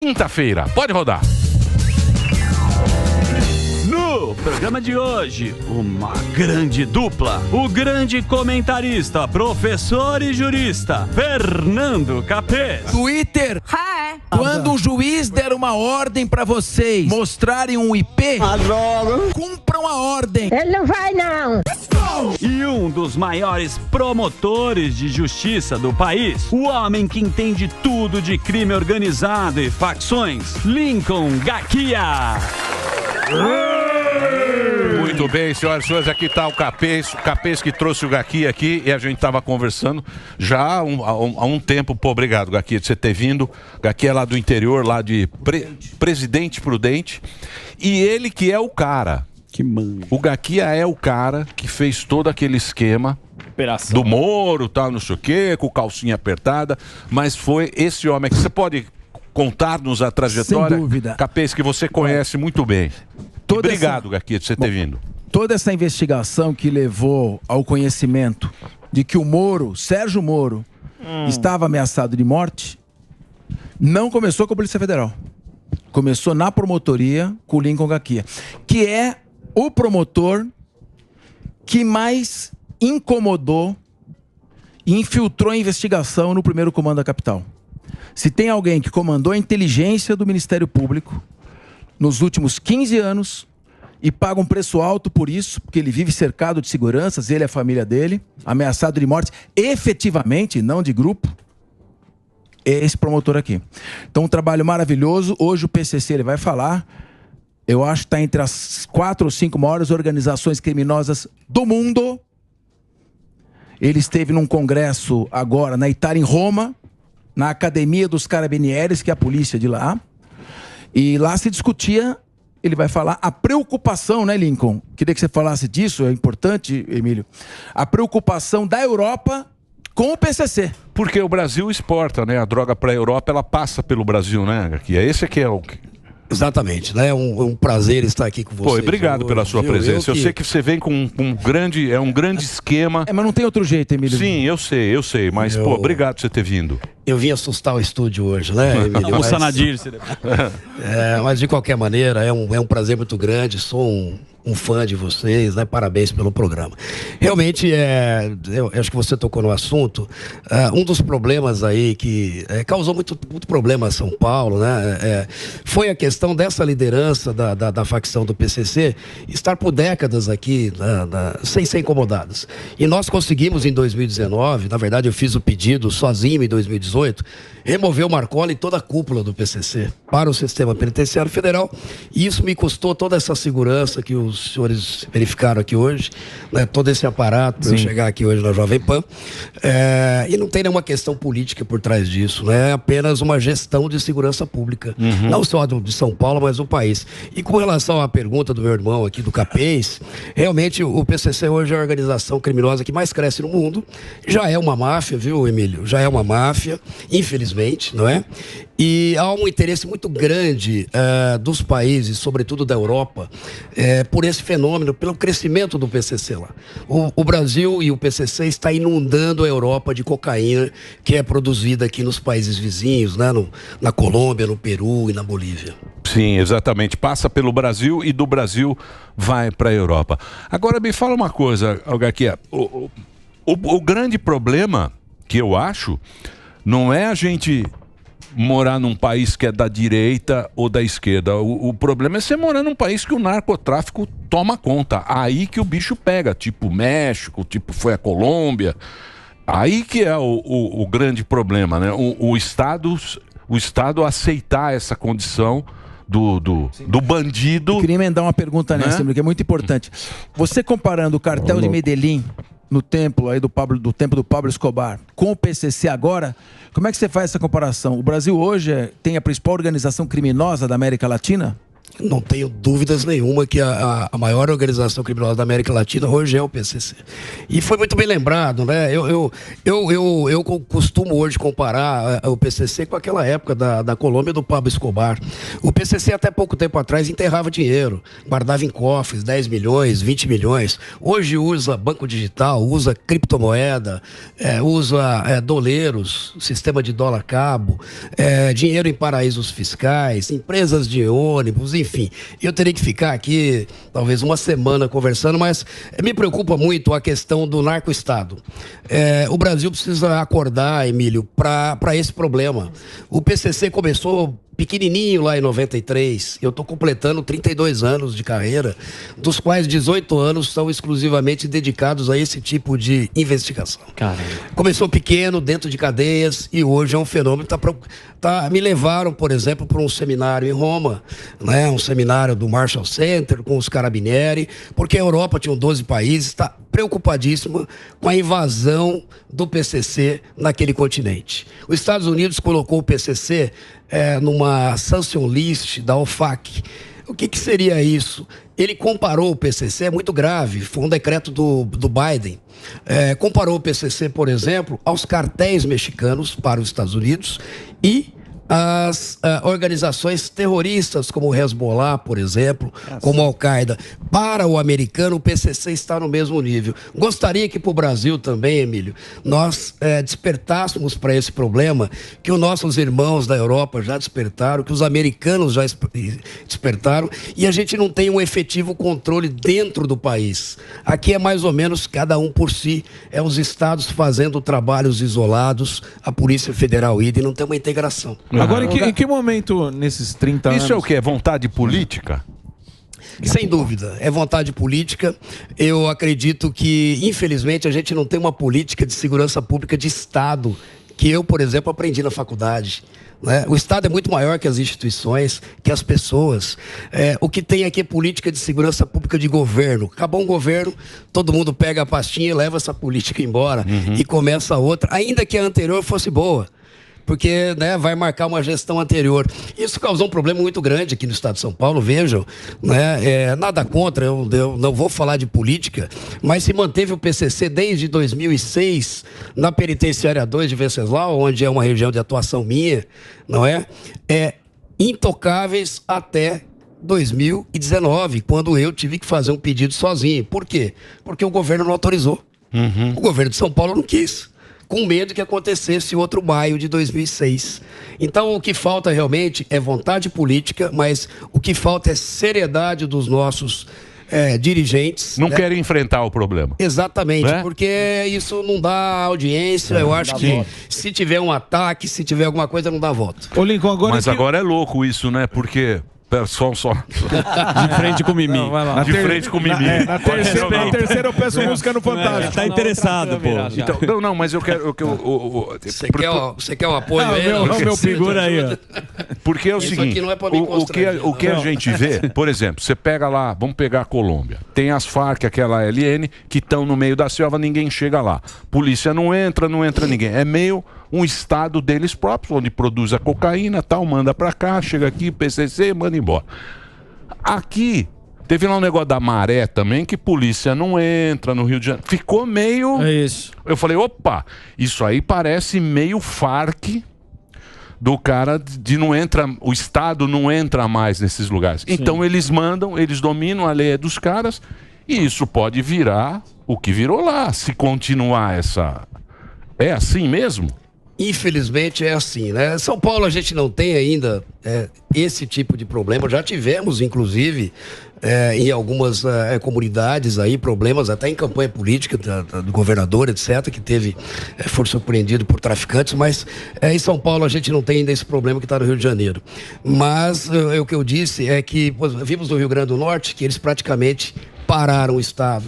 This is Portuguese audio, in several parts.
Quinta-feira, pode rodar. No programa de hoje, uma grande dupla. O grande comentarista, professor e jurista, Fernando Capês. Twitter. Quando um juiz der uma ordem pra vocês mostrarem um IP, cumpram a ordem. Ele não vai, não. E um dos maiores promotores de justiça do país, o homem que entende tudo de crime organizado e facções, Lincoln Gaquia. Muito bem, senhoras e senhores, aqui está o Capês que trouxe o Gaquia aqui e a gente estava conversando já há um tempo. Pô, obrigado, Gaquia, de você ter vindo. Gaquia é lá do interior, lá de Presidente Prudente. E ele que é o cara. Que mano. O Gaquia é o cara que fez todo aquele esquema Operação do Moro, tal, não sei o quê, com calcinha apertada, mas foi esse homem que você pode contar-nos a trajetória, sem dúvida, Capês, que você conhece muito bem. Obrigado, Gaquia, de você ter vindo. Toda essa investigação que levou ao conhecimento de que o Moro, Sérgio Moro, estava ameaçado de morte, não começou com a Polícia Federal. Começou na promotoria com o Lincoln Gaquia, que é o promotor que mais incomodou e infiltrou a investigação no primeiro comando da capital. Se tem alguém que comandou a inteligência do Ministério Público nos últimos 15 anos e paga um preço alto por isso, porque ele vive cercado de seguranças, ele e a família dele, ameaçado de morte, efetivamente, não de grupo, é esse promotor aqui. Então, um trabalho maravilhoso. Hoje o PCC ele vai falar, eu acho que está entre as 4 ou 5 maiores organizações criminosas do mundo. Ele esteve num congresso agora na Itália, em Roma, na Academia dos Carabinieri, que é a polícia de lá. E lá se discutia, ele vai falar, a preocupação, né, Lincoln? Queria que você falasse disso, é importante, Emílio. A preocupação da Europa com o PCC. Porque o Brasil exporta, né? A droga para a Europa, ela passa pelo Brasil, né, Gaquia? Esse aqui é o... Exatamente, né? É um prazer estar aqui com vocês. Pô, obrigado pela sua presença. Eu sei que você vem com um grande esquema. Mas não tem outro jeito, Emílio. Sim, eu sei. Mas, pô, obrigado por você ter vindo. Eu vim assustar o estúdio hoje, né, Emílio? Mas de qualquer maneira, é um prazer muito grande. Sou um fã de vocês, né? Parabéns pelo programa. Realmente, eu acho que você tocou no assunto. Um dos problemas aí que causou muito problema a São Paulo, né? Foi a questão dessa liderança da facção do PCC estar por décadas aqui sem ser incomodadas. E nós conseguimos em 2019, na verdade eu fiz o pedido sozinho em 2018, remover o Marcolli e toda a cúpula do PCC para o sistema penitenciário federal. E isso me custou toda essa segurança que os senhores verificaram aqui hoje, né? Todo esse aparato para eu chegar aqui hoje na Jovem Pan. E não tem nenhuma questão política por trás disso, né? É apenas uma gestão de segurança pública. Não só de São Paulo, mas do país. E com relação à pergunta do meu irmão aqui, do Capês, realmente o PCC hoje é a organização criminosa que mais cresce no mundo. Já é uma máfia, viu, Emílio? Já é uma máfia, infelizmente, não é? E há um interesse muito grande dos países, sobretudo da Europa, por esse fenômeno, pelo crescimento do PCC lá. O Brasil e o PCC está inundando a Europa de cocaína que é produzida aqui nos países vizinhos, né? Na Colômbia, no Peru e na Bolívia. Sim, exatamente. Passa pelo Brasil e do Brasil vai para a Europa. Agora me fala uma coisa, Gaquia. O grande problema que eu acho não é a gente morar num país que é da direita ou da esquerda. O problema é você morar num país que o narcotráfico toma conta. Aí que o bicho pega, tipo México, tipo foi a Colômbia. Aí que é o grande problema, né? O Estado aceitar essa condição do bandido. Eu queria emendar uma pergunta nessa, que é muito importante. Você comparando o cartel de Medellín no templo aí do tempo do Pablo Escobar com o PCC agora, como é que você faz essa comparação? O Brasil hoje tem a principal organização criminosa da América Latina? Não tenho dúvidas nenhuma que a maior organização criminosa da América Latina hoje é o PCC. E foi muito bem lembrado, né? Eu costumo hoje comparar o PCC com aquela época da Colômbia do Pablo Escobar. O PCC até pouco tempo atrás enterrava dinheiro, guardava em cofres 10 milhões, 20 milhões. Hoje usa banco digital, usa criptomoeda, usa doleiros, sistema de dólar cabo, dinheiro em paraísos fiscais, empresas de ônibus, enfim, eu teria que ficar aqui talvez uma semana conversando, mas me preocupa muito a questão do narco-estado. O Brasil precisa acordar, Emílio, para esse problema. O PCC começou pequenininho lá em 93, eu estou completando 32 anos de carreira, dos quais 18 anos são exclusivamente dedicados a esse tipo de investigação. Caramba. Começou pequeno, dentro de cadeias, e hoje é um fenômeno. Me levaram, por exemplo, para um seminário em Roma, né, um seminário do Marshall Center com os Carabinieri, porque a Europa tinha 12 países, está preocupadíssima com a invasão do PCC naquele continente. Os Estados Unidos colocou o PCC numa sanction list da OFAC. O que seria isso? Ele comparou o PCC, é muito grave, foi um decreto do Biden. Comparou o PCC, por exemplo, aos cartéis mexicanos para os Estados Unidos e as organizações terroristas como o Hezbollah, por exemplo, como a Al-Qaeda. Para o americano, o PCC está no mesmo nível. Gostaria que para o Brasil também, Emílio, nós despertássemos para esse problema que os nossos irmãos da Europa já despertaram, que os americanos já despertaram, e a gente não tem um efetivo controle dentro do país. Aqui é mais ou menos cada um por si, os estados fazendo trabalhos isolados, a Polícia Federal ida, e não tem uma integração. Agora, em que momento, nesses 30 anos... Isso é o quê? É vontade política? Sem dúvida, é vontade política. Eu acredito que, infelizmente, a gente não tem uma política de segurança pública de Estado, que eu, por exemplo, aprendi na faculdade. Né? O Estado é muito maior que as instituições, que as pessoas. O que tem aqui é política de segurança pública de governo. Acabou um governo, todo mundo pega a pastinha e leva essa política embora e começa outra, ainda que a anterior fosse boa. Porque vai marcar uma gestão anterior. Isso causou um problema muito grande aqui no estado de São Paulo, vejam. Nada contra, eu não vou falar de política, mas se manteve o PCC desde 2006 na Penitenciária 2 de Venceslau, onde é uma região de atuação minha, não é? Intocáveis até 2019, quando eu tive que fazer um pedido sozinho. Por quê? Porque o governo não autorizou. O governo de São Paulo não quis, com medo que acontecesse outro maio de 2006. Então, o que falta realmente é vontade política, mas o que falta é seriedade dos nossos dirigentes. Não querem enfrentar o problema. Exatamente, porque isso não dá audiência. Eu acho que se tiver um ataque, se tiver alguma coisa, não dá voto. Ô, Lincoln, agora é louco isso, né? Porque... Só. De frente com o Mimi. Não, frente com o Mimi. Na terceira eu peço música no Fantástico. Tá interessado, pô. Então, não, mas eu quero... Você quer o apoio? Meu segura aí, ó. Porque é o seguinte, não é pra me o que a gente vê, por exemplo, você pega lá, vamos pegar a Colômbia, tem as Farc, aquela LN, que estão no meio da selva, ninguém chega lá. Polícia não entra ninguém. É meio um estado deles próprios, onde produz a cocaína, tal, manda pra cá, chega aqui, PCC, manda embora. Aqui, teve lá um negócio da Maré também, que polícia não entra no Rio de Janeiro. Ficou meio... É isso. Eu falei, opa, isso aí parece meio Farc do cara de não entra, o Estado não entra mais nesses lugares. Sim. Então eles mandam, eles dominam, a lei é dos caras, e isso pode virar o que virou lá, se continuar essa... É assim mesmo? Infelizmente é assim, né? São Paulo a gente não tem ainda esse tipo de problema. Já tivemos, inclusive, em algumas comunidades aí, problemas até em campanha política do governador, etc., que foi surpreendido por traficantes, mas em São Paulo a gente não tem ainda esse problema que está no Rio de Janeiro. Mas o que eu disse é que vimos no Rio Grande do Norte que eles praticamente pararam o Estado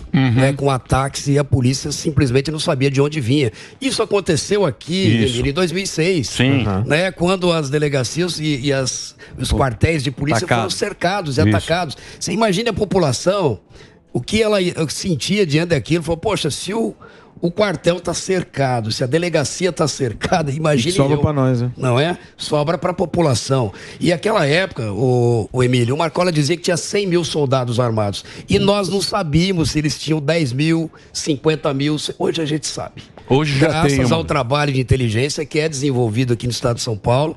com ataques e a polícia simplesmente não sabia de onde vinha. Isso aconteceu aqui em 2006, Sim. Quando as delegacias e os quartéis de polícia foram cercados e atacados. Você imagina a população, o que ela sentia diante daquilo, falou, poxa, se o O quartel está cercado, se a delegacia está cercada, imagine Sobra para nós, né? Não é? Sobra para a população. E aquela época, o Emílio, o Marcola dizia que tinha 100 mil soldados armados. E nós não sabíamos se eles tinham 10 mil, 50 mil. Hoje a gente sabe. Hoje já Graças tem ao trabalho de inteligência que é desenvolvido aqui no estado de São Paulo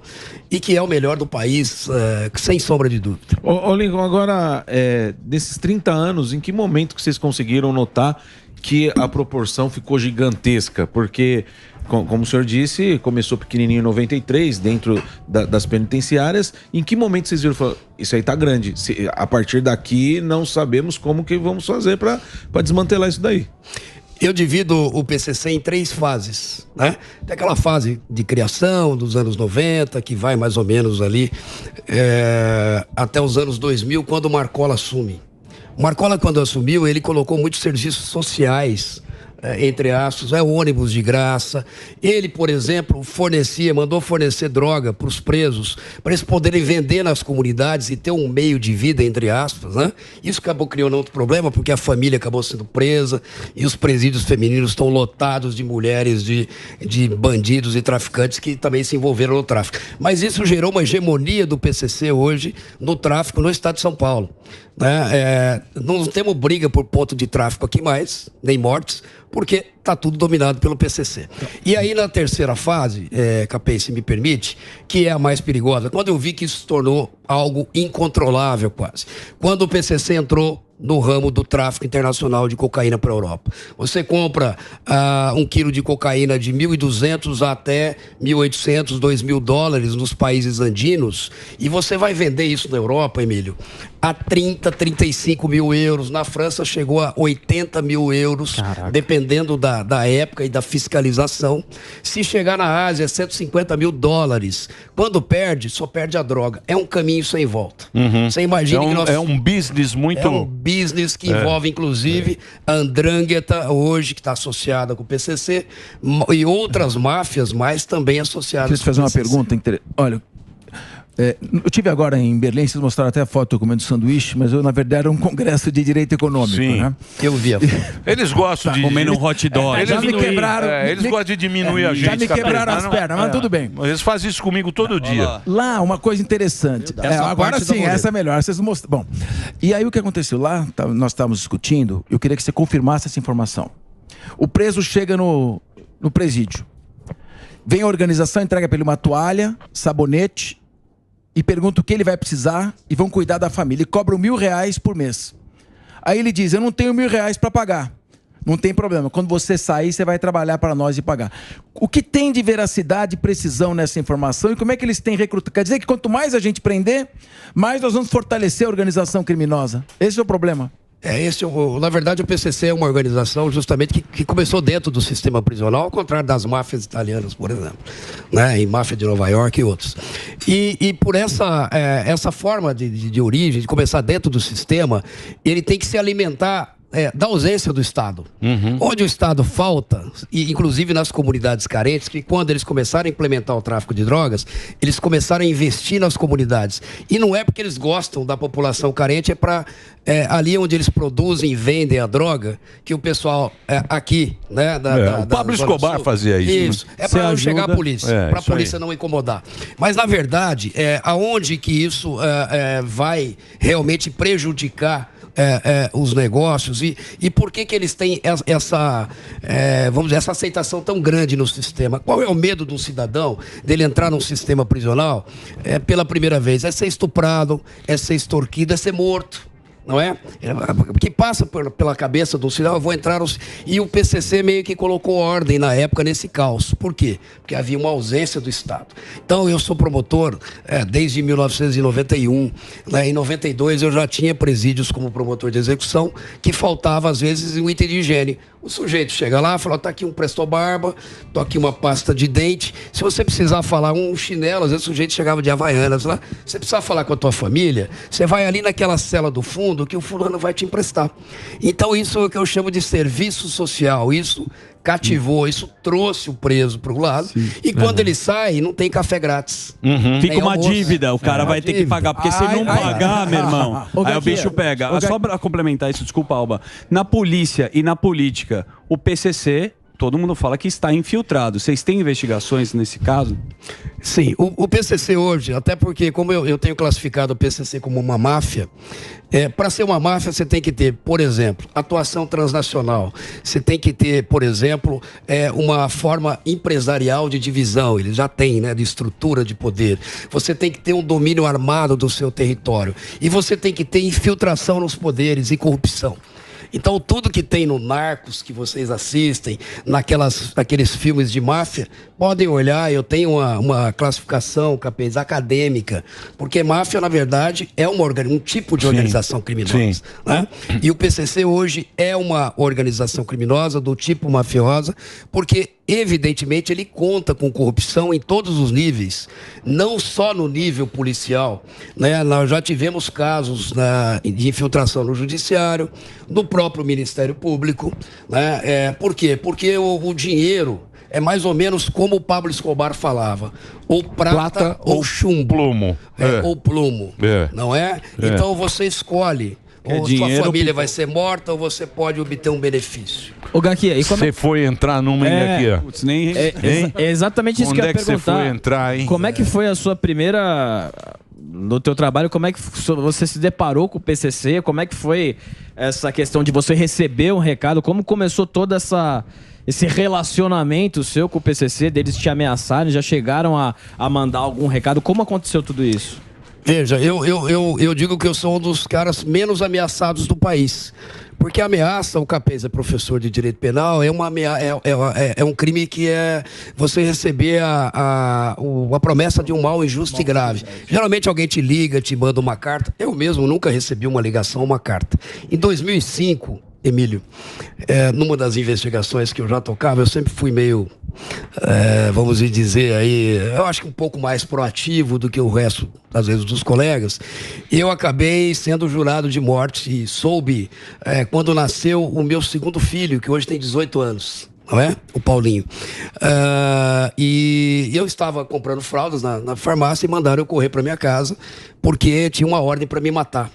e que é o melhor do país, sem sombra de dúvida. Ô Lincoln, agora, desses 30 anos, em que momento que vocês conseguiram notar que a proporção ficou gigantesca? Porque, como o senhor disse, começou pequenininho em 93, dentro das penitenciárias. Em que momento vocês viram, falaram, isso aí tá grande, a partir daqui não sabemos como que vamos fazer para desmantelar isso daí? Eu divido o PCC em 3 fases, né? Tem aquela fase de criação dos anos 90, que vai mais ou menos ali até os anos 2000, quando o Marcola assume. O Marcola, quando assumiu, ele colocou muitos serviços sociais, entre aspas, ônibus de graça. Ele, por exemplo, mandou fornecer droga para os presos, para eles poderem vender nas comunidades e ter um meio de vida, entre aspas, né? Isso acabou criando outro problema, porque a família acabou sendo presa e os presídios femininos estão lotados de mulheres, de bandidos e traficantes que também se envolveram no tráfico. Mas isso gerou uma hegemonia do PCC hoje no tráfico no estado de São Paulo. Né? Não temos briga por ponto de tráfico aqui mais, nem mortes, porque está tudo dominado pelo PCC. E aí na terceira fase, Capês, se me permite, que é a mais perigosa, quando eu vi que isso se tornou algo incontrolável quase. Quando o PCC entrou no ramo do tráfico internacional de cocaína para a Europa. Você compra 1 quilo de cocaína de 1.200 até 1.800, 2.000 dólares nos países andinos e você vai vender isso na Europa, Emílio, a 30, 35 mil euros. Na França chegou a 80 mil euros, Caraca. Dependendo da época e da fiscalização. Se chegar na Ásia, 150 mil dólares. Quando perde, só perde a droga. É um caminho sem volta. Uhum. Você imagina que nós... É um business muito... É um business que envolve, inclusive, a Andrangheta, hoje, que está associada com o PCC, e outras máfias, mas também associadas com o PCC. Deixa eu fazer uma pergunta. Olha... eu tive agora em Berlim, vocês mostraram até a foto do comendo sanduíche, mas na verdade era um congresso de direito econômico. Sim, né? Eu vi. Eles gostam de... Comendo um hot dog. Eles me quebraram. Eles gostam de diminuir a gente. Já me quebraram as pernas, mas tudo bem. Eles fazem isso comigo todo dia. Lá, uma coisa interessante. Agora sim, essa é melhor. Vocês mostram. Bom, e aí o que aconteceu lá, nós estávamos discutindo, eu queria que você confirmasse essa informação. O preso chega no presídio. Vem a organização, entrega para ele uma toalha, sabonete, e pergunta o que ele vai precisar e vão cuidar da família. E cobram R$1.000 por mês. Aí ele diz, eu não tenho R$1.000 para pagar. Não tem problema. Quando você sair, você vai trabalhar para nós e pagar. O que tem de veracidade e precisão nessa informação e como é que eles têm recrutado? Quer dizer que quanto mais a gente prender, mais nós vamos fortalecer a organização criminosa. Esse é o problema. Na verdade, o PCC é uma organização justamente que começou dentro do sistema prisional, ao contrário das máfias italianas, por exemplo, né? E máfia de Nova York e outros. E por essa forma de origem, de começar dentro do sistema, ele tem que se alimentar da ausência do Estado. Uhum. Onde o Estado falta, e inclusive nas comunidades carentes, que quando eles começaram a implementar o tráfico de drogas, eles começaram a investir nas comunidades. E não é porque eles gostam da população carente, é para ali onde eles produzem e vendem a droga, que o pessoal aqui, né? O Pablo Escobar fazia isso. Isso. É para não chegar a polícia, para a polícia não incomodar. Mas, na verdade, aonde que isso vai realmente prejudicar os negócios e por que eles têm vamos dizer, essa aceitação tão grande no sistema? Qual é o medo do cidadão dele entrar num sistema prisional pela primeira vez? É ser estuprado, é ser extorquido, é ser morto. Não é? Que passa pela cabeça do cidadão, eu vou entrar... E o PCC meio que colocou ordem na época nesse caos. Por quê? Porque havia uma ausência do Estado. Então, eu sou promotor desde 1991. Né? Em 92, eu já tinha presídios como promotor de execução, que faltava, às vezes, um item de higiene. O sujeito chega lá e fala, tá aqui um Presto-Barba, tô aqui uma pasta de dente. Se você precisar falar um chinelo, às vezes o sujeito chegava de Havaianas lá, você precisar falar com a tua família, você vai ali naquela cela do fundo que o fulano vai te emprestar. Então isso é o que eu chamo de serviço social. Isso cativou, isso trouxe o preso para o lado. Sim. E quando ele sai, não tem café grátis. Uhum. Fica uma dívida, o cara vai ter que pagar. Porque se não pagar, meu irmão, aí o bicho pega. Só para complementar isso, desculpa, Alba. Na polícia e na política, o PCC... todo mundo fala que está infiltrado. Vocês têm investigações nesse caso? Sim, o PCC hoje, até porque como eu tenho classificado o PCC como uma máfia, para ser uma máfia você tem que ter, por exemplo, atuação transnacional. Você tem que ter, por exemplo, uma forma empresarial de divisão. Ele já tem, né, de estrutura de poder. Você tem que ter um domínio armado do seu território. E você tem que ter infiltração nos poderes e corrupção. Então, tudo que tem no Narcos, que vocês assistem, naqueles filmes de máfia, podem olhar, eu tenho uma classificação, Capês, acadêmica, porque máfia, na verdade, é um tipo de organização criminosa. Né? E o PCC hoje é uma organização criminosa do tipo mafiosa, porque evidentemente ele conta com corrupção em todos os níveis, não só no nível policial, né? Nós já tivemos casos de infiltração no judiciário, no próprio Ministério Público, né? Por quê? Porque o dinheiro é mais ou menos como o Pablo Escobar falava, ou prata ou chumbo, plumo, ou plumo, não é? Então você escolhe. Ou sua família vai ser morta ou você pode obter um benefício. Ô, Gaki, e como você foi entrar numa aqui, ó. Putz, nem... É exatamente isso que eu ia perguntar. Onde é que você foi entrar, hein? Como é que foi a sua primeira... No teu trabalho, como é que você se deparou com o PCC? Como é que foi essa questão de você receber um recado? Como começou todo esse relacionamento seu com o PCC, deles te ameaçarem? Já chegaram a mandar algum recado? Como aconteceu tudo isso? Veja, eu digo que eu sou um dos caras menos ameaçados do país. Porque a ameaça, o Capês é professor de direito penal, é um crime que é você receber a promessa de um mal injusto e grave. Geralmente alguém te liga, te manda uma carta. Eu mesmo nunca recebi uma ligação, uma carta. Em 2005, Emílio, numa das investigações que eu já tocava, eu sempre fui meio, vamos dizer aí, eu acho que um pouco mais proativo do que o resto, às vezes, dos colegas. Eu acabei sendo jurado de morte e soube quando nasceu o meu segundo filho, que hoje tem 18 anos. Não é? O Paulinho. E eu estava comprando fraldas na farmácia e mandaram eu correr para minha casa porque tinha uma ordem para me matar.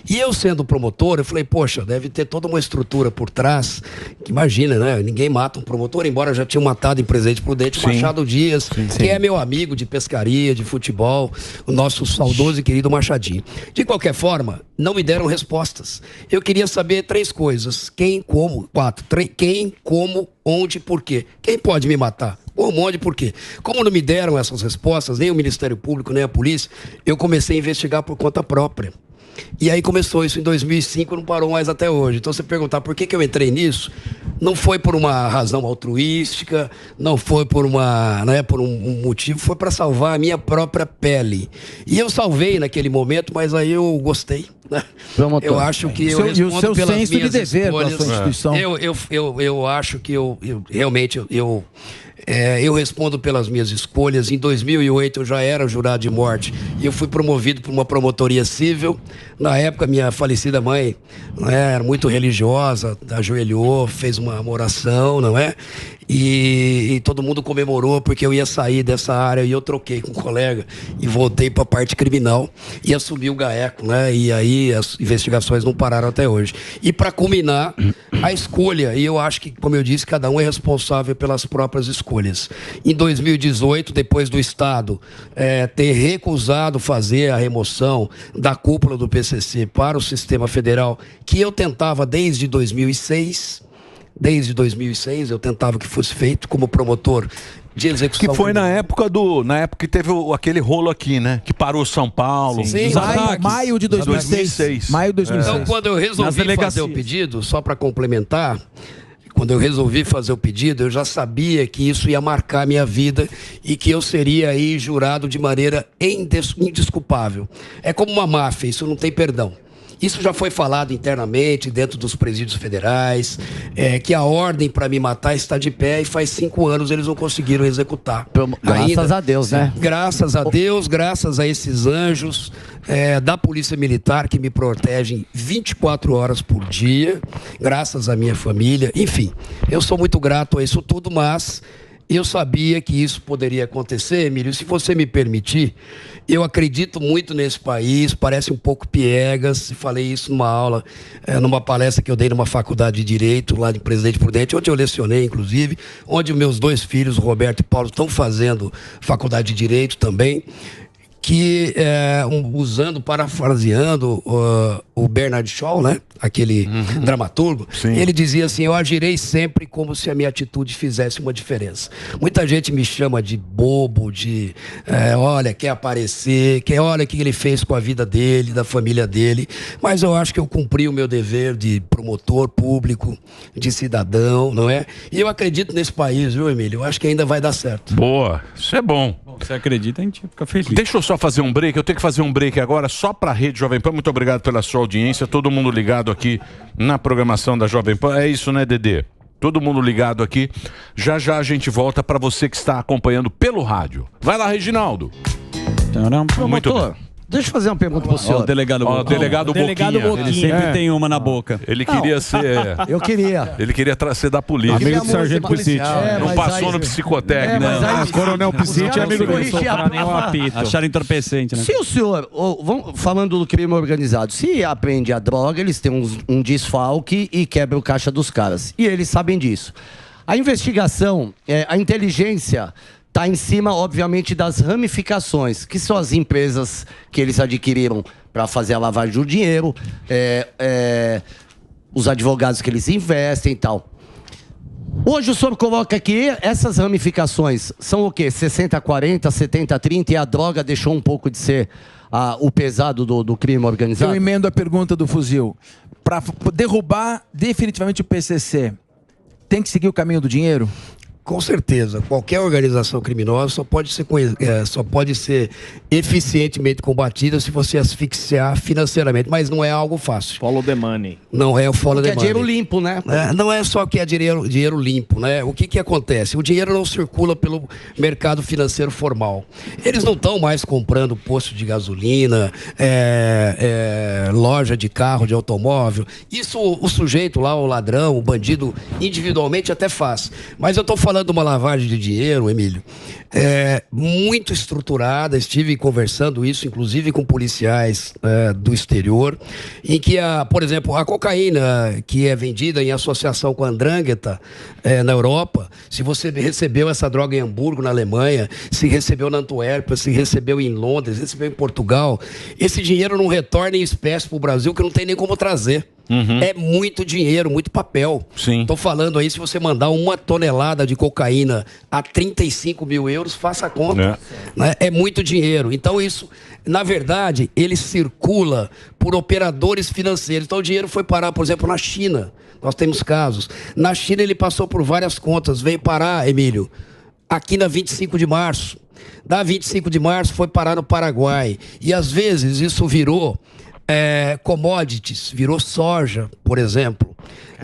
E eu sendo promotor, eu falei, poxa, deve ter toda uma estrutura por trás, que imagina, né? Ninguém mata um promotor, embora já tinha matado em Presidente Prudente Machado Dias, que é meu amigo de pescaria, de futebol, o nosso saudoso e querido Machadinho. De qualquer forma, não me deram respostas. Eu queria saber 3 coisas: quem, como, 4, quem, como, onde, por quê. Quem pode me matar? Como, onde, por quê? Como não me deram essas respostas, nem o Ministério Público, nem a polícia, eu comecei a investigar por conta própria. E aí começou isso em 2005, não parou mais até hoje. Então, você perguntar por que eu entrei nisso, não foi por uma razão altruística, não foi por por um motivo, foi para salvar a minha própria pele. E eu salvei naquele momento, mas aí eu gostei. Né? Eu acho que eu respondo o seu pelas senso minhas de dever escolhas. com a sua instituição. Eu acho que eu realmente eu respondo pelas minhas escolhas. Em 2008 eu já era jurado de morte e eu fui promovido por uma promotoria civil. Na época minha falecida mãe, né, era muito religiosa, ajoelhou, fez uma oração, não é? E todo mundo comemorou porque eu ia sair dessa área e eu troquei com um colega e voltei para a parte criminal e assumi o GAECO, né? E aí as investigações não pararam até hoje. E para culminar, a escolha, e eu acho que, como eu disse, cada um é responsável pelas próprias escolhas. Em 2018, depois do Estado ter recusado fazer a remoção da cúpula do PCC para o sistema federal, que eu tentava desde 2006... Desde 2006 eu tentava que fosse feito como promotor de execução. Que foi na época que teve aquele rolo aqui, né? Que parou São Paulo. Sim. Maio de 2006. Maio de 2006. Então, quando eu resolvi fazer o pedido, só para complementar, quando eu resolvi fazer o pedido, eu já sabia que isso ia marcar a minha vida e que eu seria aí jurado de maneira indesculpável. É como uma máfia, isso não tem perdão. Isso já foi falado internamente, dentro dos presídios federais, que a ordem para me matar está de pé e faz 5 anos eles não conseguiram executar. Graças a Deus, né? Graças a Deus, graças a esses anjos da Polícia Militar que me protegem 24 horas por dia, graças à minha família. Enfim, eu sou muito grato a isso tudo, mas Eu sabia que isso poderia acontecer, Emílio. Se você me permitir, eu acredito muito nesse país, parece um pouco piegas. Falei isso numa aula, numa palestra que eu dei numa faculdade de Direito, lá de Presidente Prudente, onde eu lecionei, inclusive, onde meus dois filhos, o Roberto e o Paulo, estão fazendo faculdade de Direito também, que, parafraseando o Bernard Shaw, né? Aquele dramaturgo, ele dizia assim: eu agirei sempre como se a minha atitude fizesse uma diferença. Muita gente me chama de bobo, de olha, quer aparecer, olha o que ele fez com a vida dele, da família dele, mas eu acho que eu cumpri o meu dever de promotor público, de cidadão, não é? E eu acredito nesse país, viu, Emílio? Eu acho que ainda vai dar certo. Boa, isso é bom. Você acredita, a gente fica feliz. Deixa eu só fazer um break, eu tenho que fazer um break agora só pra Rede Jovem Pan. Muito obrigado pela sua audiência, todo mundo ligado aqui na programação da Jovem Pan. É isso, né, Dedê? Todo mundo ligado aqui. Já já a gente volta pra você que está acompanhando pelo rádio. Vai lá, Reginaldo. Muito bem. Deixa eu fazer uma pergunta pro senhor. O delegado Boquinha. Ele sempre tem uma na boca. Ele queria ser... Eu queria. Ele queria ser da polícia. Amigo do Sargento Piscite. Não passou no psicotécnico. Coronel Piscite é amigo dele. apito. Acharam entorpecente, né? Se o senhor, falando do crime organizado, se apreende a droga, eles têm um desfalque e quebra o caixa dos caras. E eles sabem disso. A investigação, a inteligência... está em cima, obviamente, das ramificações, que são as empresas que eles adquiriram para fazer a lavagem do dinheiro, os advogados que eles investem e tal. Hoje o senhor coloca que essas ramificações são o quê? 60-40, 70-30, e a droga deixou um pouco de ser o pesado do crime organizado? Eu emendo a pergunta do fuzil. Para derrubar definitivamente o PCC, tem que seguir o caminho do dinheiro? Com certeza, qualquer organização criminosa só pode ser eficientemente combatida se você asfixiar financeiramente, mas não é algo fácil. Follow the money. Não é o follow the money. É dinheiro limpo, né? Não é só que é dinheiro limpo, né? O que acontece? O dinheiro não circula pelo mercado financeiro formal. Eles não estão mais comprando posto de gasolina, loja de carro, de automóvel. Isso o sujeito lá, o ladrão, o bandido, individualmente até faz. Mas eu estou falando de uma lavagem de dinheiro, Emílio, muito estruturada. Estive conversando isso, inclusive com policiais do exterior, em que, por exemplo, a cocaína que é vendida em associação com a Andrangheta na Europa, se você recebeu essa droga em Hamburgo, na Alemanha, se recebeu na Antuérpia, se recebeu em Londres, recebeu em Portugal, esse dinheiro não retorna em espécie para o Brasil, que não tem nem como trazer. É muito dinheiro, muito papel. Estou falando aí, se você mandar 1 tonelada de cocaína a 35 mil euros, faça a conta. Né? É muito dinheiro. Então isso, na verdade, ele circula por operadores financeiros. Então o dinheiro foi parar, por exemplo, na China. Nós temos casos. Na China ele passou por várias contas. Veio parar, Emílio, aqui na 25 de março. Da 25 de março foi parar no Paraguai. E às vezes isso virou... commodities, virou soja, por exemplo.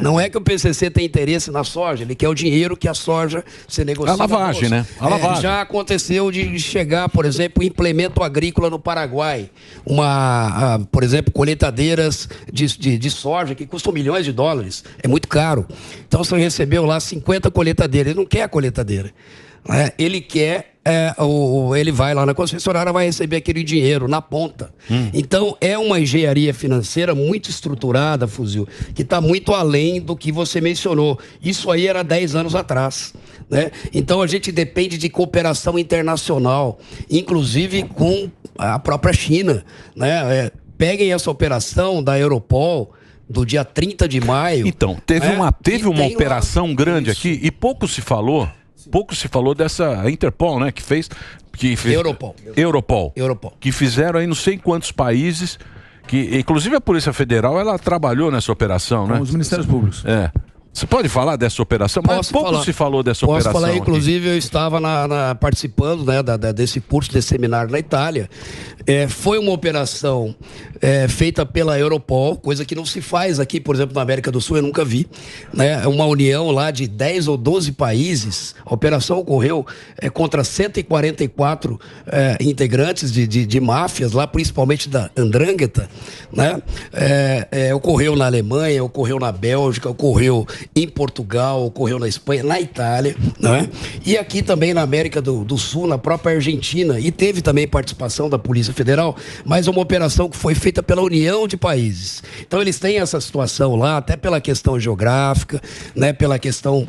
Não é que o PCC tem interesse na soja, ele quer o dinheiro que a soja se negocia. A lavagem, né? A lavagem. Já aconteceu de chegar, por exemplo, implemento agrícola no Paraguai. Por exemplo, colheitadeiras de soja que custam milhões de dólares. É muito caro. Então você recebeu lá 50 colheitadeiras. Ele não quer a colheitadeira. Ele quer... ele vai lá na concessionária, vai receber aquele dinheiro na ponta. Então, é uma engenharia financeira muito estruturada, Fuzil, que está muito além do que você mencionou. Isso aí era 10 anos atrás. Né? Então, a gente depende de cooperação internacional, inclusive com a própria China. Né? Peguem essa operação da Europol, do dia 30 de maio. Então, teve uma operação grande aqui e pouco se falou dessa Interpol, né? Que fez Europol. Que fizeram aí não sei em quantos países, que inclusive a Polícia Federal, ela trabalhou nessa operação, né? Com os Ministérios Públicos. Você pode falar dessa operação? Mas pouco se falou dessa operação. Posso falar, inclusive, eu estava participando desse curso, desse seminário na Itália. Foi uma operação feita pela Europol, coisa que não se faz aqui, por exemplo, na América do Sul, eu nunca vi. Né? Uma união lá de 10 ou 12 países. A operação ocorreu contra 144 integrantes de máfias, lá principalmente da Andrangheta. Né? Ocorreu na Alemanha, ocorreu na Bélgica, ocorreu em Portugal, ocorreu na Espanha, na Itália, não é? E aqui também na América do Sul, na própria Argentina, e teve também participação da Polícia Federal, mas uma operação que foi feita pela União de Países. Então eles têm essa situação lá, até pela questão geográfica, né, pela questão,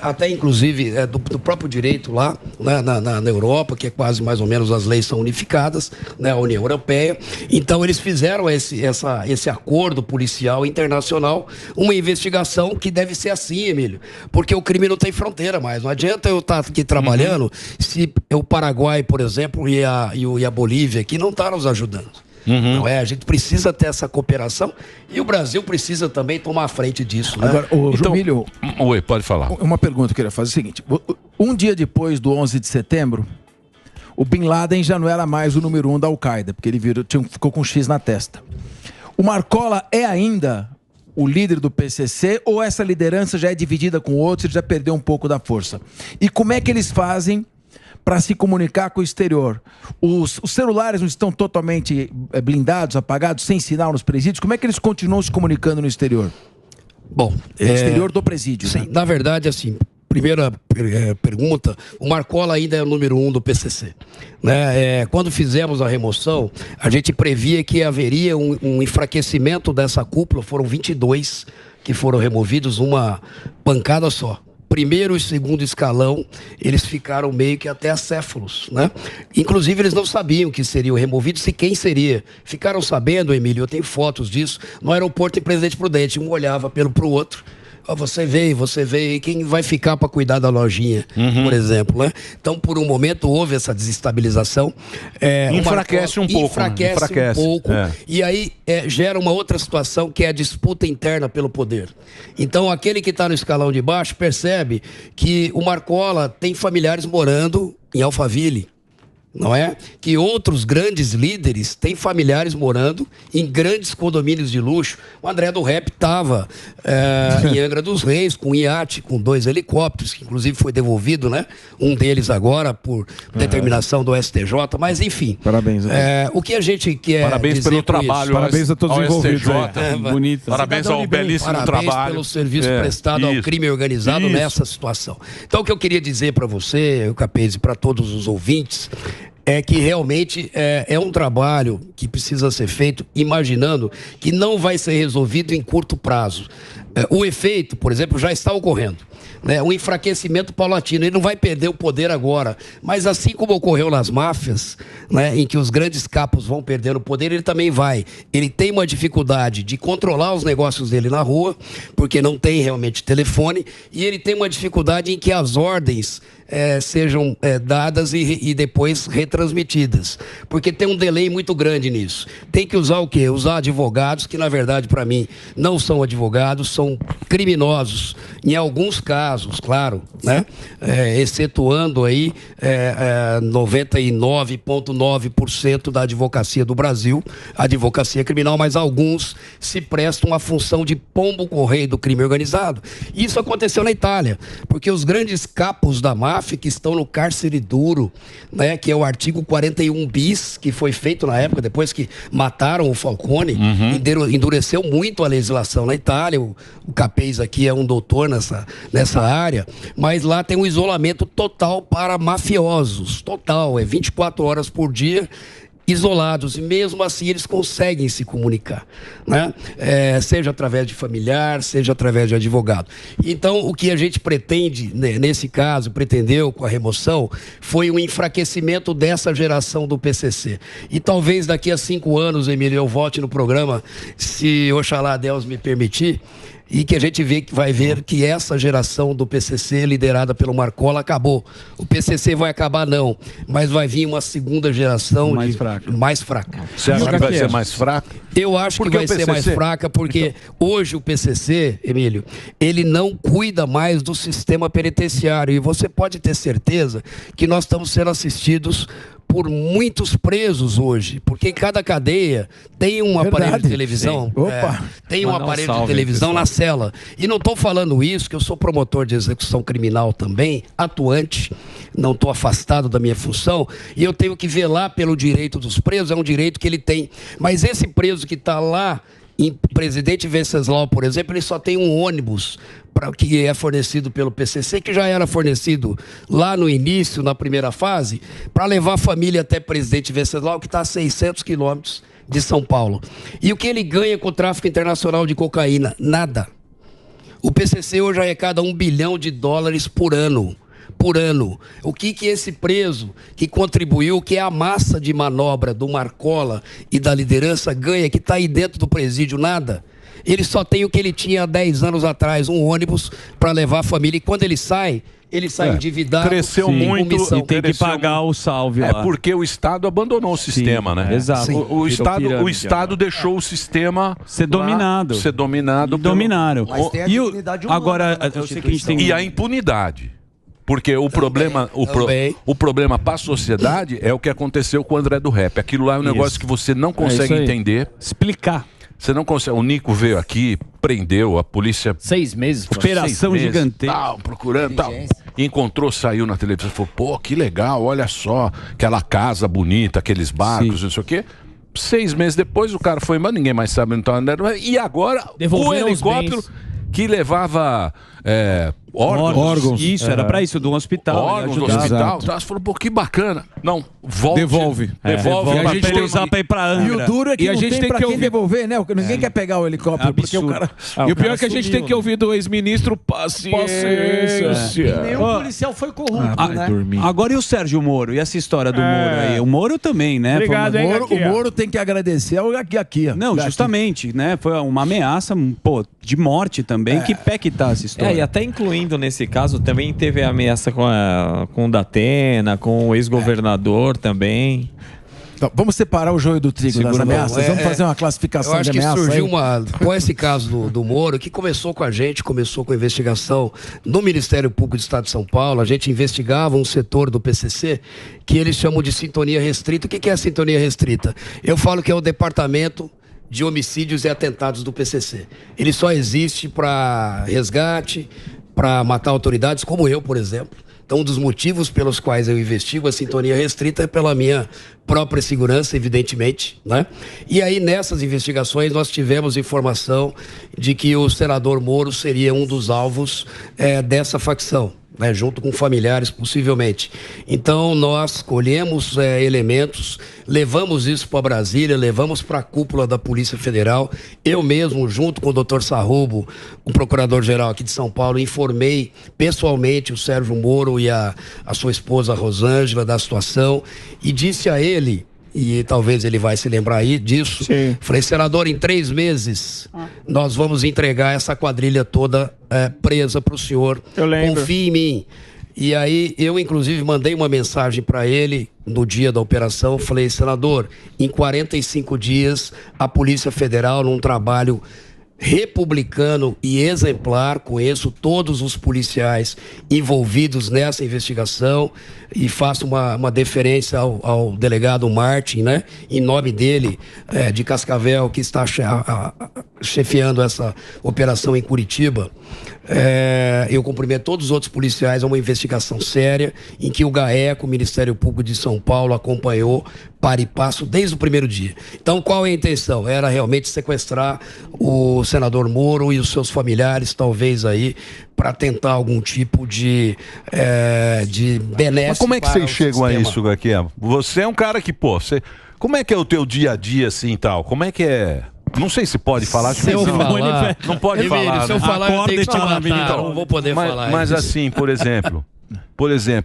até inclusive do próprio direito lá, né, na Europa, que é quase mais ou menos as leis são unificadas, né, a União Europeia. Então eles fizeram esse acordo policial internacional, uma investigação que deve ser assim, Emílio, porque o crime não tem fronteira mais. Não adianta eu estar aqui trabalhando se o Paraguai, por exemplo, e a Bolívia aqui não estão nos ajudando. Não é? A gente precisa ter essa cooperação e o Brasil precisa também tomar a frente disso. Né? Agora, Jumílio, Oi, pode falar. Uma pergunta que eu queria fazer é o seguinte: um dia depois do 11 de setembro, o Bin Laden já não era mais o número 1 da Al-Qaeda, porque ele ficou com um X na testa. O Marcola é ainda o líder do PCC ou essa liderança já é dividida com outros e já perdeu um pouco da força? E como é que eles fazem para se comunicar com o exterior? Os celulares não estão totalmente blindados, apagados, sem sinal nos presídios? Como é que eles continuam se comunicando no exterior? Bom, exterior do presídio. Sim, né? Na verdade, assim, primeira pergunta, o Marcola ainda é o número 1 do PCC. Né? Quando fizemos a remoção, a gente previa que haveria um enfraquecimento dessa cúpula, foram 22 que foram removidos, uma pancada só. Primeiro e segundo escalão, eles ficaram meio que até acéfalos, né? Inclusive, eles não sabiam que seriam removidos e quem seria. Ficaram sabendo, Emílio, eu tenho fotos disso, no aeroporto em Presidente Prudente. Um olhava pro outro. Você veio, e quem vai ficar para cuidar da lojinha, por exemplo, né? Então, por um momento, houve essa desestabilização. Enfraquece um pouco. Enfraquece um pouco. E aí gera uma outra situação, que é a disputa interna pelo poder. Então, aquele que está no escalão de baixo percebe que o Marcola tem familiares morando em Alphaville. Não é? Que outros grandes líderes têm familiares morando em grandes condomínios de luxo. O André do Rep estava em Angra dos Reis, com um iate, com 2 helicópteros, que inclusive foi devolvido, né? Um deles agora por determinação do STJ, mas enfim. Parabéns. O que a gente quer Parabéns pelo trabalho. Parabéns a todos os envolvidos. Bonito. Parabéns ao belíssimo trabalho. Parabéns pelo serviço prestado ao crime organizado nessa situação. Então, o que eu queria dizer para você, Capese, para todos os ouvintes, é que realmente é um trabalho que precisa ser feito imaginando que não vai ser resolvido em curto prazo. O efeito, por exemplo, já está ocorrendo. Né? Um enfraquecimento paulatino. Ele não vai perder o poder agora. Mas assim como ocorreu nas máfias, né, em que os grandes capos vão perdendo o poder, ele também vai. Ele tem uma dificuldade de controlar os negócios dele na rua, porque não tem realmente telefone, e ele tem uma dificuldade em que as ordens sejam dadas e depois retransmitidas. Porque tem um delay muito grande nisso. Tem que usar o quê? Usar advogados, que na verdade, para mim, não são advogados, são criminosos. Em alguns casos, claro, né? Excetuando aí 99,9% da advocacia do Brasil, advocacia criminal, mas alguns se prestam à função de pombo-correio do crime organizado. Isso aconteceu na Itália, porque os grandes capos da máfia que estão no cárcere duro, né, que é o artigo 41 bis, que foi feito na época, depois que mataram o Falcone, endureceu muito a legislação na Itália. O Capês aqui é um doutor nessa área, mas lá tem um isolamento total para mafiosos, total, 24 horas por dia, isolados, e mesmo assim eles conseguem se comunicar, né? Seja através de familiar, seja através de advogado. Então, o que a gente pretende, nesse caso, pretendeu com a remoção, foi um enfraquecimento dessa geração do PCC. E talvez daqui a 5 anos, Emílio, eu volte no programa, se Oxalá Deus me permitir, e que a gente vai ver que essa geração do PCC, liderada pelo Marcola, acabou. O PCC vai acabar, não, mas vai vir uma segunda geração mais fraca. Você acha que vai ser mais fraca? Eu acho que vai ser mais fraca porque hoje o PCC, Emílio, ele não cuida mais do sistema penitenciário, e você pode ter certeza que nós estamos sendo assistidos por muitos presos hoje, porque em cada cadeia tem um aparelho de televisão. Tem um aparelho de televisão na cela. E não estou falando isso, que eu sou promotor de execução criminal também, atuante, não estou afastado da minha função, e eu tenho que velar pelo direito dos presos, é um direito que ele tem. Mas esse preso que está lá, Em Presidente Venceslau, por exemplo, ele só tem um ônibus que é fornecido pelo PCC, que já era fornecido lá no início, na primeira fase, para levar a família até Presidente Venceslau, que está a 600 quilômetros de São Paulo. E o que ele ganha com o tráfico internacional de cocaína? Nada. O PCC hoje arrecada $1 bilhão por ano. O que esse preso que contribuiu, que é a massa de manobra do Marcola e da liderança ganha, que está aí dentro do presídio? Nada. Ele só tem o que ele tinha há 10 anos atrás, um ônibus para levar a família. E quando ele sai endividado. Cresceu muito e tem que pagar o salve lá. É porque o Estado abandonou o sistema, né? Exato. O Estado deixou o sistema ser dominado. Dominaram. Mas tem a dignidade humana Agora, na eu sei que a gente tem... E a impunidade. Porque o problema para a sociedade é o que aconteceu com o André do Rap. Aquilo lá é um negócio que você não consegue entender. Explicar. Você não consegue. O Nico veio aqui, prendeu, a polícia. 6 meses. Operação gigantesca. Tal, procurando, tal. Encontrou, saiu na televisão, falou, pô, que legal, olha só, aquela casa bonita, aqueles barcos, não sei o quê. 6 meses depois o cara foi embora, ninguém mais sabe onde está o André do Rap. E agora, o helicóptero que levava órgãos. Isso, era pra isso, do hospital. Órgãos do hospital. Você falou, pô, que bacana. Não, Devolve. Devolve. Pra ele usar pra ir pra Angra. E o duro é que E a não gente tem tem pra que quem ouvir- devolver, né? Ninguém quer pegar o helicóptero, porque o cara... E o pior é que a gente tem que ouvir do ex-ministro paciência. Nenhum policial foi corrupto, né? Agora e o Sérgio Moro? E essa história do Moro aí? O Moro também, né? Obrigado, Foi uma- hein? O Moro tem que agradecer ao aqui. Não, justamente, né? Foi uma ameaça, pô, de morte também. Que pé que tá essa história? E até incluindo nesse caso, também teve a ameaça com o Datena, com o ex-governador também. Então, vamos separar o joio do trigo das ameaças. Vamos fazer uma classificação Eu acho de que ameaça surgiu aí. com esse caso do Moro, que começou com a gente, começou com a investigação no Ministério Público do Estado de São Paulo. A gente investigava um setor do PCC que eles chamam de sintonia restrita. O que é a sintonia restrita? Eu falo que é o Departamento de Homicídios e Atentados do PCC. Ele só existe para resgate, para matar autoridades, como eu, por exemplo. Então, um dos motivos pelos quais eu investigo a sintonia restrita é pela minha própria segurança, evidentemente, né? E aí, nessas investigações, nós tivemos informação de que o senador Moro seria um dos alvos dessa facção, né? Junto com familiares, possivelmente. Então, nós colhemos elementos, levamos isso para Brasília, levamos para a cúpula da Polícia Federal. Eu mesmo, junto com o Dr. Sarrubo, o procurador-geral aqui de São Paulo, informei pessoalmente o Sérgio Moro e a sua esposa Rosângela da situação e disse a ele, e talvez ele vai se lembrar aí disso, falei, senador, em 3 meses nós vamos entregar essa quadrilha toda presa para o senhor. Eu lembro. Confie em mim. E aí eu, inclusive, mandei uma mensagem para ele no dia da operação. Falei, senador, em 45 dias, a Polícia Federal, num trabalho republicano e exemplar, conheço todos os policiais envolvidos nessa investigação e faço uma deferência ao delegado Martin, né? Em nome dele, de Cascavel, que está chefiando essa operação em Curitiba. Eu cumprimento todos os outros policiais. É uma investigação séria em que o GAECO, o Ministério Público de São Paulo, acompanhou para e passo desde o primeiro dia. Então, qual é a intenção? Era realmente sequestrar o senador Moro e os seus familiares, talvez aí, para tentar algum tipo de benesse. Mas como é que vocês chegam a isso, Gaquiel? Você é um cara que, pô, como é que é o teu dia a dia assim e tal? Como é que é? Não sei se pode falar. Se eu falar, não pode falar. Se eu falar, eu tenho que te matar. Não vou poder falar. Mas assim, por exemplo,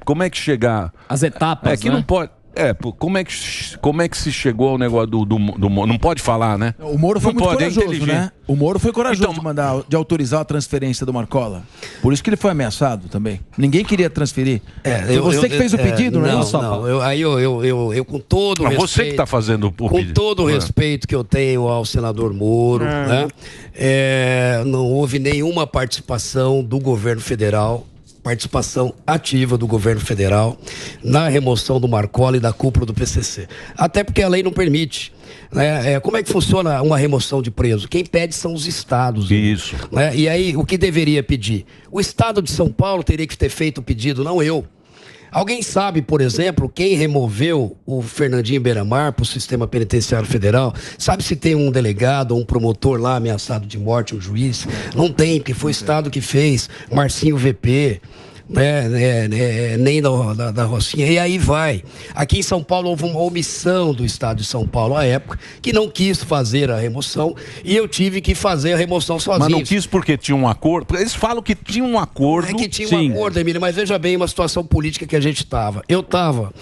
como é que chegar... As etapas, que não pode... como é que se chegou ao negócio do Moro? Não pode falar, né? O Moro foi muito corajoso, né? O Moro foi corajoso Então, de autorizar a transferência do Marcola. Por isso que ele foi ameaçado também. Ninguém queria transferir. Foi você que fez o pedido, não é isso? Não, eu com todo o respeito... Você que está fazendo o pedido. Com todo o respeito que eu tenho ao senador Moro, né? Não houve nenhuma participação do governo federal, participação ativa do governo federal na remoção do Marcola e da cúpula do PCC. Até porque a lei não permite. Né? Como é que funciona uma remoção de preso? Quem pede são os estados. Isso. Né? E aí, o que deveria pedir? O estado de São Paulo teria que ter feito o pedido, não eu. Alguém sabe, por exemplo, quem removeu o Fernandinho Beiramar para o sistema penitenciário federal? Sabe se tem um delegado ou um promotor lá ameaçado de morte, um juiz? Não tem, porque foi o Estado que fez. Marcinho VP... nem da Rocinha, e aí vai. Aqui em São Paulo houve uma omissão do Estado de São Paulo à época, que não quis fazer a remoção, e eu tive que fazer a remoção sozinho. Mas não quis porque tinha um acordo? Eles falam que tinha um acordo. É que tinha um acordo, Emílio, mas veja bem uma situação política que a gente estava. Eu estava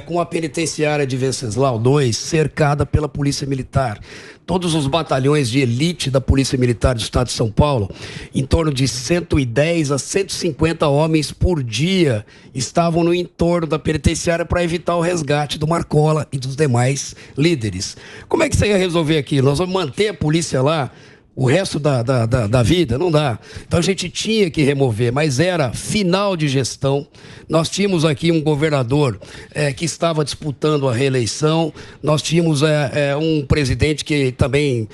com a penitenciária de Venceslau II cercada pela Polícia Militar. Todos os batalhões de elite da Polícia Militar do Estado de São Paulo, em torno de 110 a 150 homens por dia, estavam no entorno da penitenciária para evitar o resgate do Marcola e dos demais líderes. Como é que você ia resolver aquilo? Nós vamos manter a polícia lá o resto da vida? Não dá. Então a gente tinha que remover, mas era final de gestão. Nós tínhamos aqui um governador que estava disputando a reeleição. Nós tínhamos um presidente que também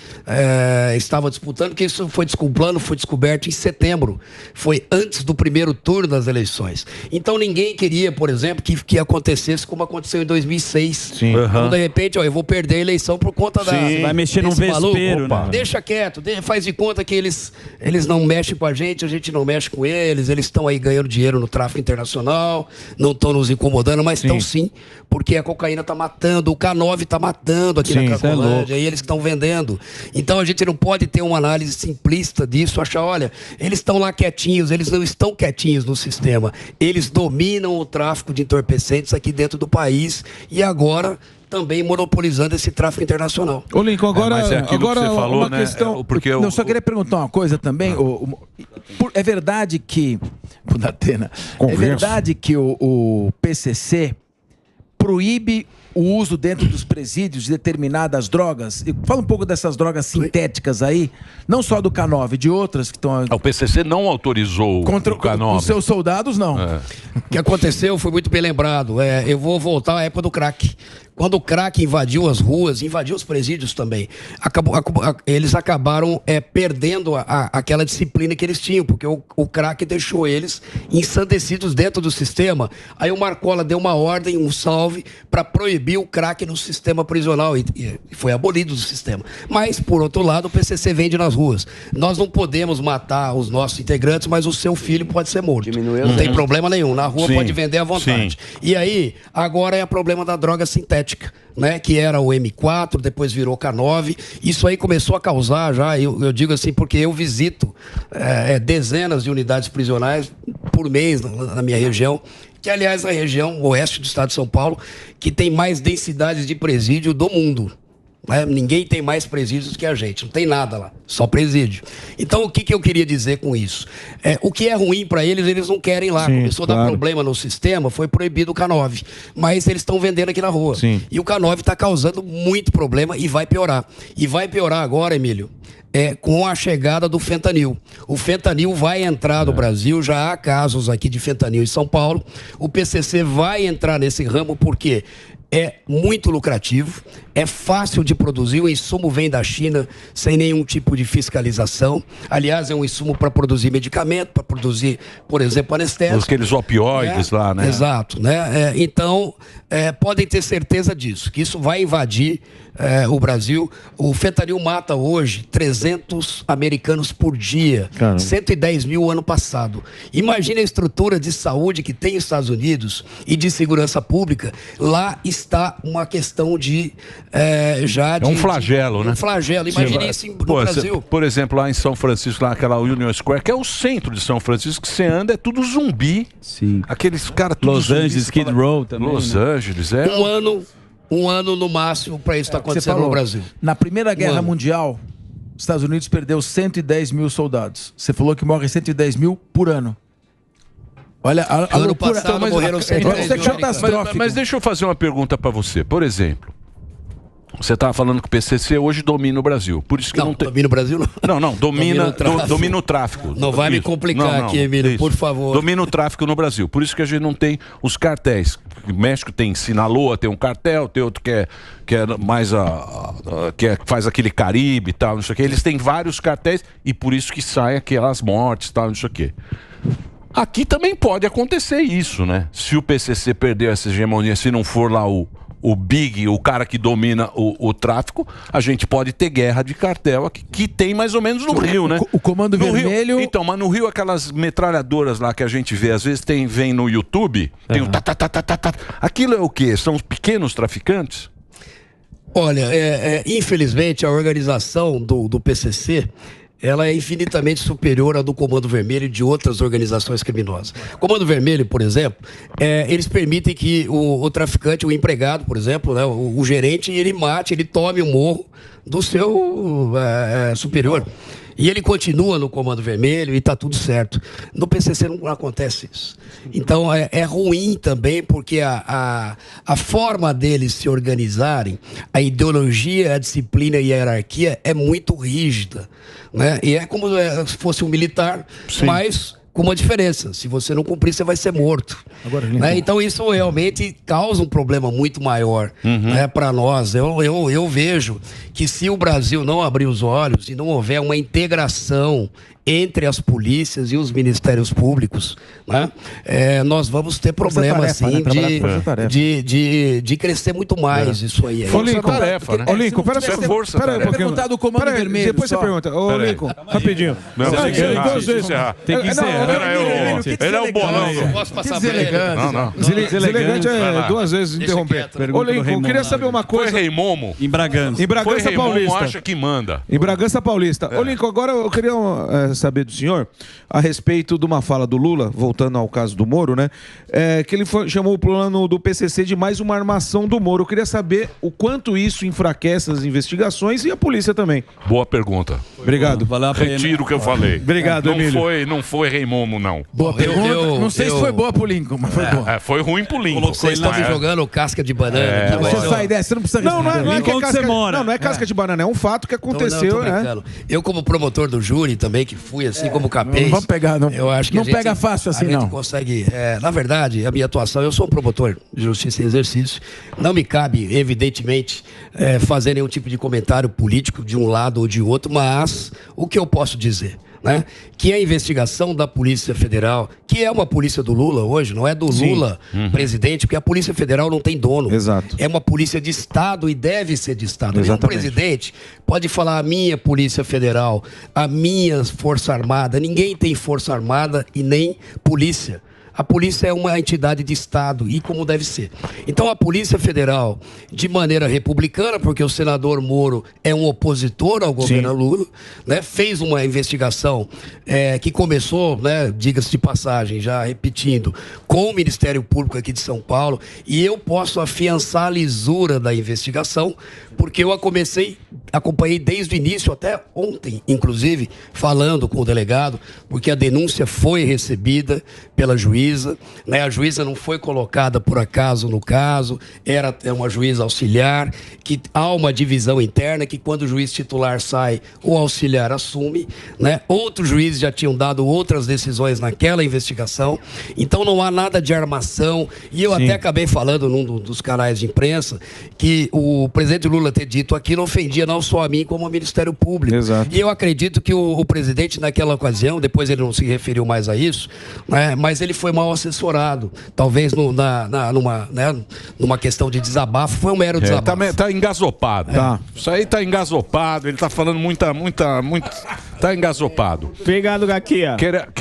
estava disputando, que isso foi descoberto em setembro. Foi antes do primeiro turno das eleições. Então ninguém queria, por exemplo, que acontecesse como aconteceu em 2006. Sim. Então, de repente, ó, eu vou perder a eleição por conta da... Você vai mexer num vespeiro, né? Deixa quieto, faz de conta que eles não mexem com a gente não mexe com eles estão aí ganhando dinheiro no tráfico internacional, não estão nos incomodando, mas estão sim, porque a cocaína está matando, o K9 está matando aqui na Cracolândia, e eles estão vendendo. Então a gente não pode ter uma análise simplista disso, achar, olha, eles estão lá quietinhos, eles não estão quietinhos no sistema, eles dominam o tráfico de entorpecentes aqui dentro do país e agora também monopolizando esse tráfico internacional. Ô Lincoln, agora, mas é aquilo que você falou, uma né? questão... Porque não, só queria perguntar uma coisa também. É verdade que... O Datena, é verdade que o PCC proíbe o uso dentro dos presídios de determinadas drogas? Fala um pouco dessas drogas sintéticas aí, não só do K9, de outras que estão... O PCC não autorizou contra o K9. Os seus soldados, não. O que aconteceu foi muito bem lembrado. Eu vou voltar à época do crack. Quando o crack invadiu as ruas, invadiu os presídios também, eles acabaram perdendo aquela disciplina que eles tinham, porque o crack deixou eles ensandecidos dentro do sistema. Aí o Marcola deu uma ordem, um salve, para proibir o crack no sistema prisional e foi abolido do sistema. Mas, por outro lado, o PCC vende nas ruas. Nós não podemos matar os nossos integrantes, mas o seu filho pode ser morto. Não tem problema nenhum. Na rua pode vender à vontade. E aí, agora é o problema da droga sintética, né, que era o M4, depois virou K9. Isso aí começou a causar já, eu digo assim, porque eu visito dezenas de unidades prisionais por mês na minha região, que aliás é a região oeste do estado de São Paulo, que tem mais densidades de presídio do mundo. Ninguém tem mais presídios que a gente, não tem nada lá, só presídio. Então o que eu queria dizer com isso? O que é ruim para eles não querem lá. Começou a dar problema no sistema, foi proibido o K9, mas eles estão vendendo aqui na rua. E o K9 está causando muito problema e vai piorar. E vai piorar agora, Emílio, com a chegada do fentanil. O fentanil vai entrar no Brasil, já há casos aqui de fentanil em São Paulo. O PCC vai entrar nesse ramo porque é muito lucrativo, é fácil de produzir, o insumo vem da China sem nenhum tipo de fiscalização. Aliás, é um insumo para produzir medicamento, para produzir, por exemplo, anestésico. Aqueles opioides lá, né? Exato, né? Então, podem ter certeza disso, que isso vai invadir o Brasil. O fentanil mata hoje 300 americanos por dia, 110 mil ano passado. Imagine a estrutura de saúde que tem os Estados Unidos e de segurança pública. Lá está uma questão de um flagelo, né? Um flagelo. Imagine isso no Brasil. Por exemplo, lá em São Francisco, lá aquela Union Square, que é o centro de São Francisco, que você anda, é tudo zumbi. Sim. Aqueles caras tudo Los zumbi, Angeles, Skid Row também. Los Angeles, Um ano no máximo para isso estar acontecendo no Brasil. Na Primeira Guerra Mundial, os Estados Unidos perdeu 110 mil soldados. Você falou que morre 110 mil por ano. Olha, a ano loucura. passado morreram 110 mil. Mas deixa eu fazer uma pergunta para você. Por exemplo, você estava falando que o PCC hoje domina o Brasil. Por isso que não tem... domina o Brasil não. Não, domina o tráfico. Não vai me complicar aqui, Emílio, por favor. Domina o tráfico no Brasil. Por isso que a gente não tem os cartéis. O México tem Sinaloa, tem um cartel, tem outro que é mais que faz aquele Caribe e tal, não sei o quê. Eles têm vários cartéis e por isso que saem aquelas mortes e tal, não sei o quê. Aqui também pode acontecer isso, né? Se o PCC perder essa hegemonia, se não for lá o Big, o cara que domina o tráfico, a gente pode ter guerra de cartel aqui, que tem mais ou menos no Rio, né? O Comando No Vermelho... Rio, então, mas no Rio aquelas metralhadoras lá que a gente vê, às vezes vem no YouTube, tem o tá. Aquilo é o quê? São os pequenos traficantes? Olha, infelizmente a organização do PCC, ela é infinitamente superior à do Comando Vermelho e de outras organizações criminosas. Comando Vermelho, por exemplo, eles permitem que o traficante, o empregado, por exemplo, né, o gerente, ele tome o morro do seu superior. E ele continua no Comando Vermelho e está tudo certo. No PCC não acontece isso. Então é ruim também porque a forma deles se organizarem, a ideologia, a disciplina e a hierarquia é muito rígida, né? E é como se fosse um militar, mas com uma diferença: se você não cumprir, você vai ser morto. Agora, né? Então isso realmente causa um problema muito maior, né, para nós. Eu vejo que se o Brasil não abrir os olhos e não houver uma integração entre as polícias e os ministérios públicos, né, nós vamos ter problema sim de crescer muito mais isso aí. Ô, Lincoln, Ô, Lincoln, pera Você um vai perguntar do Comando Vermelho. Depois você pergunta. Ô, Lincoln, rapidinho. Tem que encerrar. Ele é o bolão. Posso passar Não. Deselegante é duas vezes interromper. Ô, Lincoln, eu queria saber uma coisa. Foi Rei Momo? Em Bragança. Em Bragança Foi Rei Momo Paulista. acha que manda. Em Bragança Paulista. Ô, Lincoln, agora eu queria saber do senhor a respeito de uma fala do Lula, voltando ao caso do Moro, né? Que ele chamou o plano do PCC de mais uma armação do Moro. Eu queria saber o quanto isso enfraquece as investigações e a polícia também. Boa pergunta. Obrigado. Retiro o que eu falei. Obrigado, Emílio. Não foi Rei Momo, não. Boa pergunta. Não sei se foi boa pro Lincoln, mas foi boa. Foi ruim pro Lincoln. Vocês estão me jogando casca de banana. Você sai dessa, você não precisa responder. Não é que é casca, não é casca de banana, é um fato que aconteceu, né? Eu, como promotor do júri também, que fui assim como capês, Não vamos pegar, não. eu acho que não pega fácil assim, a gente não. consegue. Na verdade, a minha atuação, eu sou um promotor de justiça em exercício. Não me cabe, evidentemente, fazer nenhum tipo de comentário político de um lado ou de outro, mas o que eu posso dizer, né, que a investigação da Polícia Federal, que é uma polícia do Lula hoje, não é do Lula presidente, porque a Polícia Federal não tem dono. Exato. É uma polícia de Estado e deve ser de Estado. Exatamente. O presidente pode falar a minha Polícia Federal, a minha Força Armada. Ninguém tem Força Armada e nem polícia. A polícia é uma entidade de Estado e como deve ser. Então a Polícia Federal, de maneira republicana, porque o senador Moro é um opositor ao governo Lula, né, fez uma investigação que começou, né, diga-se de passagem, já repetindo, com o Ministério Público aqui de São Paulo, e eu posso afiançar a lisura da investigação, porque eu acompanhei desde o início, até ontem, inclusive, falando com o delegado, porque a denúncia foi recebida pela juíza, né? A juíza não foi colocada por acaso no caso, era uma juíza auxiliar, que há uma divisão interna, que quando o juiz titular sai, o auxiliar assume, né? Outros juízes já tinham dado outras decisões naquela investigação, então não há nada de armação, e eu até acabei falando num dos canais de imprensa, que o presidente Lula ter dito aquilo ofendia não só a mim, como ao Ministério Público. Exato. E eu acredito que o presidente naquela ocasião, depois ele não se referiu mais a isso, né, mas ele foi mal assessorado, talvez numa questão de desabafo, foi um mero desabafo. Tá engasopado. Isso aí tá engasopado, ele tá falando muita... Tá engasopado. Obrigado, Gaquia.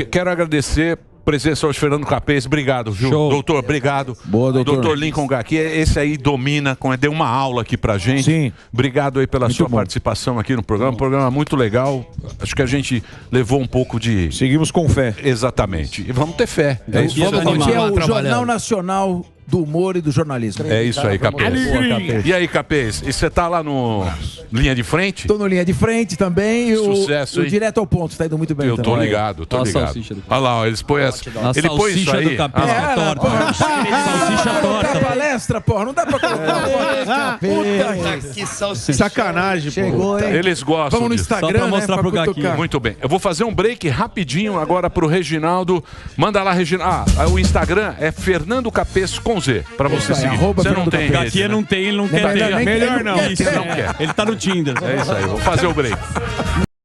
Quero agradecer presença hoje, Fernando Capês, obrigado, viu? Show. Doutor, obrigado. Boa, doutor. Doutor Lincoln Gaki, esse aí domina, deu uma aula aqui pra gente. Sim. Obrigado aí pela Muito sua bom. participação aqui no programa. Um programa muito legal. Acho que a gente levou um pouco de... Seguimos com fé. Exatamente. E vamos ter fé. É isso. Vamos que é o Jornal Nacional do Humor e do Jornalismo. É isso aí, Capês. E aí, Capês, e você tá lá no Linha de Frente? Tô no Linha de Frente também. Sucesso, o hein? Direto ao Ponto, tá indo muito bem. Eu tô também. ligado, tô Olha a ligado. salsicha do Olha lá, ó, eles põem essa... A Ele põe isso salsicha aí. do Capês tá torta. Salsicha torta. palestra, porra. Não dá pra colocar. Que salsicha. Sacanagem, Chegou, hein? Eles gostam Vamos no disso. Instagram, Só pra mostrar né? pro Pra Gaki. cutucar. Muito bem. Eu vou fazer um break rapidinho agora pro Reginaldo. Manda lá, Reginaldo. O Instagram é Fernando Capês com Z, pra você Isso aí, seguir. arroba Você não Fernando tem Capês. esse, Gaquia né? não tem, ele não quer Melhor ter. nem- Melhor ele não. não quer Isso, ter. Não quer. Ele tá no Tinder. É isso aí, vou fazer o break.